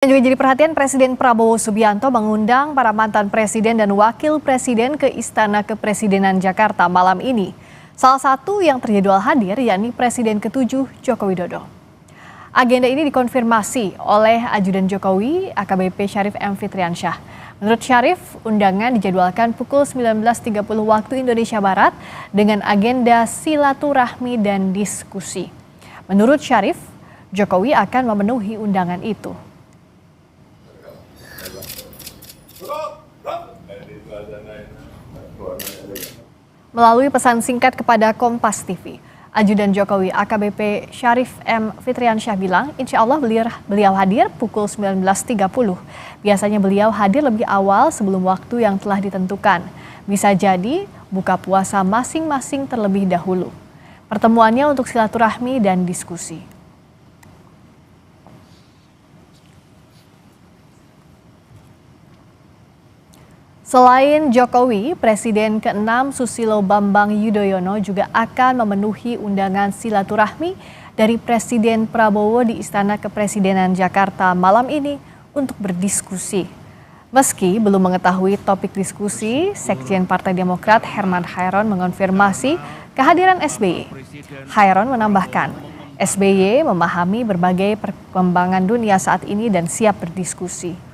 Yang juga jadi perhatian Presiden Prabowo Subianto mengundang para mantan presiden dan wakil presiden ke Istana Kepresidenan Jakarta malam ini. Salah satu yang terjadwal hadir yakni Presiden ke-7 Joko Widodo. Agenda ini dikonfirmasi oleh Ajudan Jokowi AKBP Syarif M. Fitriansyah. Menurut Syarif, undangan dijadwalkan pukul 19.30 waktu Indonesia Barat dengan agenda silaturahmi dan diskusi. Menurut Syarif, Jokowi akan memenuhi undangan itu. Melalui pesan singkat kepada Kompas TV, Ajudan Jokowi AKBP Syarif M. Fitriansyah bilang, insya Allah beliau hadir pukul 19.30. Biasanya beliau hadir lebih awal sebelum waktu yang telah ditentukan. Bisa jadi buka puasa masing-masing terlebih dahulu. Pertemuannya untuk silaturahmi dan diskusi. Selain Jokowi, Presiden ke-6 Susilo Bambang Yudhoyono juga akan memenuhi undangan silaturahmi dari Presiden Prabowo di Istana Kepresidenan Jakarta malam ini untuk berdiskusi. Meski belum mengetahui topik diskusi, Sekjen Partai Demokrat Herman Hairon mengonfirmasi kehadiran SBY. Hairon menambahkan, SBY memahami berbagai perkembangan dunia saat ini dan siap berdiskusi.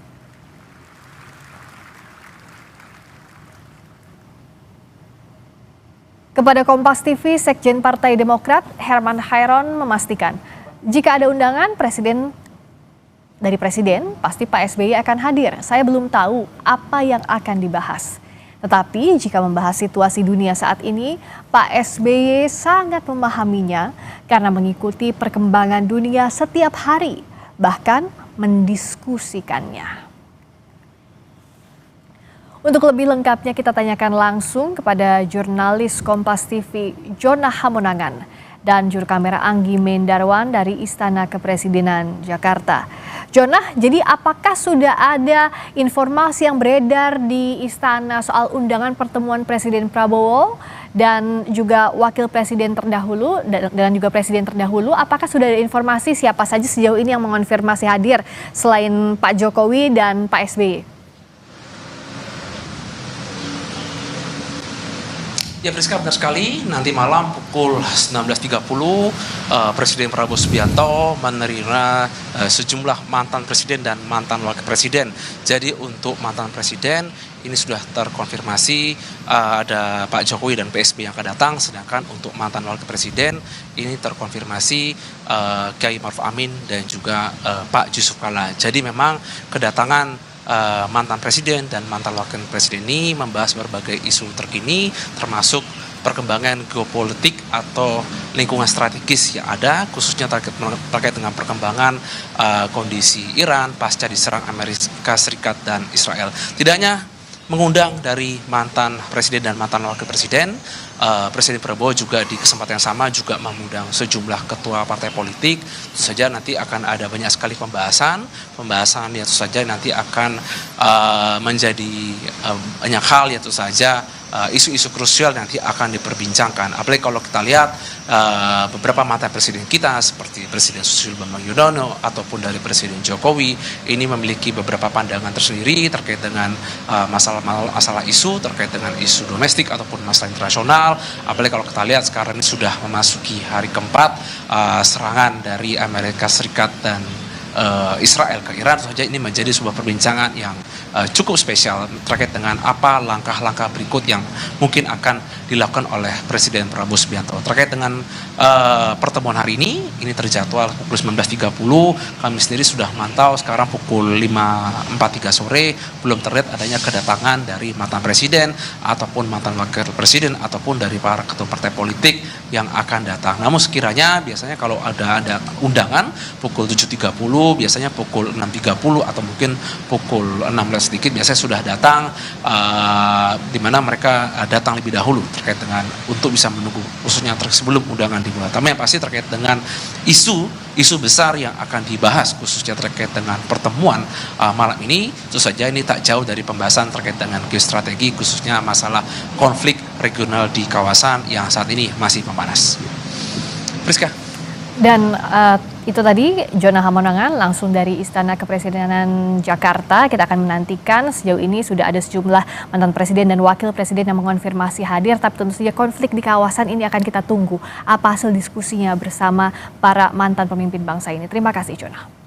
Kepada Kompas TV, Sekjen Partai Demokrat Herman Hairon memastikan jika ada undangan dari Presiden, pasti Pak SBY akan hadir. Saya belum tahu apa yang akan dibahas. Tetapi jika membahas situasi dunia saat ini, Pak SBY sangat memahaminya karena mengikuti perkembangan dunia setiap hari, bahkan mendiskusikannya. Untuk lebih lengkapnya kita tanyakan langsung kepada jurnalis Kompas TV Jonah Hamonangan dan juru kamera Anggi Mendarwan dari Istana Kepresidenan Jakarta. Jonah, jadi apakah sudah ada informasi yang beredar di Istana soal undangan pertemuan Presiden Prabowo dan juga Wakil Presiden terdahulu dan juga Presiden terdahulu? Apakah sudah ada informasi siapa saja sejauh ini yang mengonfirmasi hadir selain Pak Jokowi dan Pak SBY? Ya Friska, benar sekali, nanti malam pukul 19.30 Presiden Prabowo Subianto menerima sejumlah mantan presiden dan mantan wakil presiden. Jadi untuk mantan presiden ini sudah terkonfirmasi ada Pak Jokowi dan Pak SBY yang akan datang, sedangkan untuk mantan wakil presiden ini terkonfirmasi Kiai Ma'ruf Amin dan juga Pak Yusuf Kalla. Jadi memang kedatangan mantan presiden dan mantan wakil presiden ini membahas berbagai isu terkini termasuk perkembangan geopolitik atau lingkungan strategis yang ada khususnya terkait dengan perkembangan kondisi Iran pasca diserang Amerika Serikat dan Israel. Tidak hanya mengundang dari mantan presiden dan mantan wakil presiden, Presiden Prabowo juga di kesempatan yang sama juga mengundang sejumlah ketua partai politik. Tentu saja nanti akan ada banyak sekali pembahasan yang tentu saja nanti akan menjadi banyak hal yang tentu saja isu-isu krusial nanti akan diperbincangkan. Apalagi kalau kita lihat beberapa mantan presiden kita seperti Presiden Susilo Bambang Yudhoyono ataupun dari Presiden Jokowi ini memiliki beberapa pandangan tersendiri terkait dengan masalah isu terkait dengan isu domestik ataupun masalah internasional. Apalagi kalau kita lihat sekarang ini sudah memasuki hari keempat serangan dari Amerika Serikat dan Israel ke Iran, saja ini menjadi sebuah perbincangan yang cukup spesial terkait dengan apa langkah-langkah berikut yang mungkin akan dilakukan oleh Presiden Prabowo Subianto. Terkait dengan pertemuan hari ini terjadwal pukul 19.30, kami sendiri sudah mantau sekarang pukul 5.43 sore, belum terlihat adanya kedatangan dari mantan presiden ataupun mantan wakil presiden ataupun dari para ketua partai politik yang akan datang. Namun sekiranya biasanya kalau ada undangan pukul 7.30, biasanya pukul 6.30 atau mungkin pukul 16 sedikit biasanya sudah datang, di mana mereka datang lebih dahulu terkait dengan untuk bisa menunggu khususnya sebelum undangan dimulai. Tapi yang pasti terkait dengan isu besar yang akan dibahas khususnya terkait dengan pertemuan malam ini, tentu saja ini tak jauh dari pembahasan terkait dengan geostrategi khususnya masalah konflik regional di kawasan yang saat ini masih memanas. Friska. Dan Itu tadi Jona Hamonangan langsung dari Istana Kepresidenan Jakarta. Kita akan menantikan, sejauh ini sudah ada sejumlah mantan presiden dan wakil presiden yang mengonfirmasi hadir, tapi tentu saja konflik di kawasan ini akan kita tunggu apa hasil diskusinya bersama para mantan pemimpin bangsa ini. Terima kasih Jona.